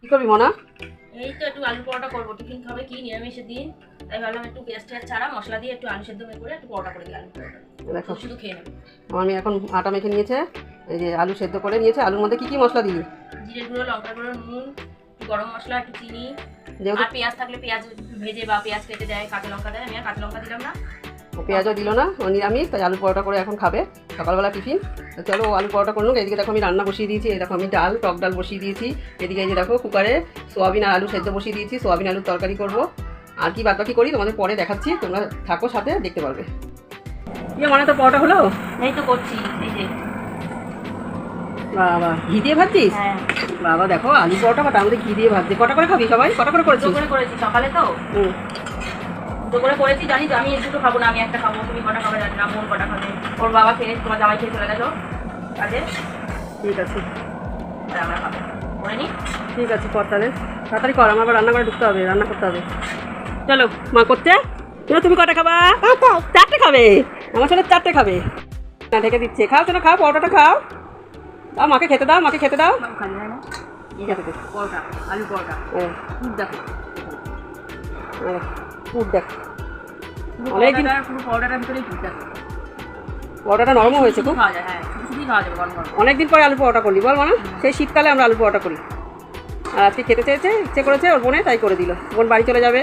কি করবি মনা? এই তো একটু আলু পরোটা করবো, টিফিন খাবে কি নিরামিষের দিন, তাই ভাবলাম একটু পেঁয়াজ টেয়াজ ছাড়া মশলা দিয়ে একটু আলু সেদ্ধ করে একটু পরোটা করে দিই। আলু পরোটা দেখো শুধু খেয়ে নেবে। আমার মেয়ে এখন আটা মেখে নিয়েছে, এই যে আলু সেদ্ধ করে নিয়েছে। আলুর মধ্যে কি কি মশলা দিলি? জিরে গুঁড়ো, লঙ্কা গুঁড়ো, নুন, গরম মশলা, একটু চিনি, যেহেতু আর পেঁয়াজ থাকলে পেঁয়াজ ভেজে বা পেঁয়াজ কেটে দেয়, কাঁচা লঙ্কা দেয়। আমি আর কাঁচা লঙ্কা দিলাম না। পেঁয়াজও দিল না, ও নিরামিষ, তাই আলু পরোটা করে এখন খাবে সকালবেলা টিফিন। তো চলো আলু পরোটা করে নেবো। এদিকে দেখো আমি রান্না বসিয়ে দিয়েছি, এই দেখো আমি ডাল, টক ডাল বসিয়ে দিয়েছি। এদিকে এই যে দেখো কুকারে সোয়াবিন আর আলু সেদ্ধ বসিয়ে দিয়েছি, সোয়াবিন আলুর তরকারি করবো। আর কি বাদবাকি করি তোমাদের পরে দেখাচ্ছি, তোমরা থাকো সাথে, দেখতে পারবে। ইয়ে মানে তো পরোটা হলো? এই তো করছি, এই যে। বাবা, ঘি দিয়ে ভাজছিস? হ্যাঁ, বাবা দেখো আলু পরোটা বা তার মধ্যে ঘি দিয়ে ভাজছে। কটা করে খাবি সবাই? কটা করে করেছিস? দুটো করে করেছি সকালে তো, হুম, দুটো করে করেছি। জানি তো আমি এই দুটো খাবো না, আমি একটা খাবো। তুমি কটা খাবে জানি না, বোন কটা খাবে। ওর বাবা খেয়ে, তোমার জামাই খেয়ে চলে গেছো কাজে, ঠিক আছে আর আমরা খাবো। করে নি। ঠিক আছে, কর তাহলে, তাড়াতাড়ি কর, আমার আবার রান্না করে ঢুকতে হবে, রান্না করতে হবে। চলো মা করতে। তুমি কটা খাবা? চারটে খাবে? আমার ছেলে চারটে খাবে না, ঢেকে দিচ্ছে। খাও শোনো, খাও, পরোটাটা খাও। দাও মাকে খেতে দাও, মাকে খেতে দাও। খালি হয় না। এই দেখো পরোটা, আলু পরোটা, দুধ দেখো। ফুড দেখো, পুরো অনেকদিন পুরো পরোটাটার ভিতরেই দুধ দেখো। পরোটাটা নরমও হয়েছে খুব। খাওয়া যায়, হ্যাঁ, শুধুই খাওয়া যাবে গরম গরম। অনেকদিন পরে আলু পরোটা করলি বল মানে, সেই শীতকালে আমরা আলু পরোটা করি। আর আজকে খেতে চেয়েছে, ইচ্ছে করেছে ওর বোনে, তাই করে দিল। বোন বাড়ি চলে যাবে,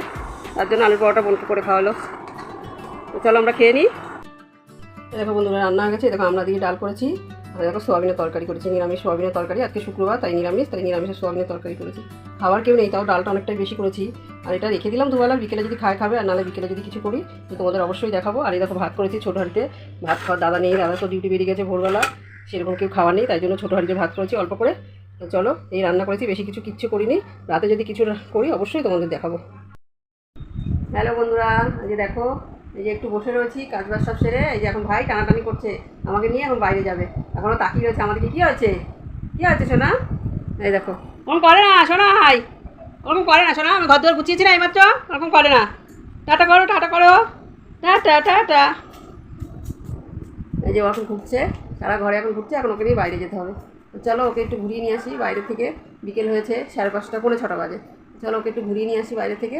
তার জন্য আলু পরোটা বোনকে করে খাওয়ালো। তো চলো আমরা খেয়ে নিই। দেখো বন্ধুরা রান্না হয়ে গেছে। দেখো আমরা দিয়ে ডাল করেছি, আর দেখো সোয়াবিনের তরকারি করেছি, নিরামিষ সোয়াবিনের তরকারি। আজকে শুক্রবার, তাই নিরামিষ, তাই নিরামিষের সোয়াবিনের তরকারি করেছি। খাবার কেউ নেই, তাও ডালটা অনেকটাই বেশি করেছি। আর এটা রেখে দিলাম দুবেলা, বিকেলে যদি খাবে, আর নাহলে বিকেলে যদি কিছু করি তো তোমাদের অবশ্যই দেখাবো। আর এই দেখো ভাত করেছি ছোটো হাঁড়িতে। ভাত খাওয়ার দাদা নেই, দাদা তো ডিউটি বেরিয়ে গেছে ভোরবেলা, সেরকম কেউ খাওয়া নেই, তাই জন্য ছোটো হাঁড়িতে ভাত করেছি অল্প করে। তো চলো এই রান্না করেছি, বেশি কিচ্ছু করিনি। রাতে যদি কিছু করি অবশ্যই তোমাদের দেখাবো। হ্যালো বন্ধুরা, এই যে দেখো, এই যে একটু বসে রয়েছি কাজবাজ সব সেরে। এই যে এখন ভাই টানাটানি করছে আমাকে নিয়ে, এখন বাইরে যাবে। এখনও তাকিয়ে রয়েছে আমাদেরকে। কী হয়েছে, কী হয়েছে সোনা? এই দেখো, ওরকম করে না সোনাই, ওরকম করে না সোনা। আমি ঘর দুয়ার গুছিয়েছি না এইমাত্র, ওরকম করে না। টাটা করো, টাটা করো, টাটা টাটা। এই যে ও এখন ঘুরছে, সারা ঘরে এখন ঘুরছে। এখন ওকে নিয়ে বাইরে যেতে হবে। তো চলো ওকে একটু ঘুরিয়ে নিয়ে আসি বাইরে থেকে। বিকেল হয়েছে, 5:30, 5:45 বাজে। চলো ওকে একটু ঘুরিয়ে নিয়ে আসি বাইরে থেকে,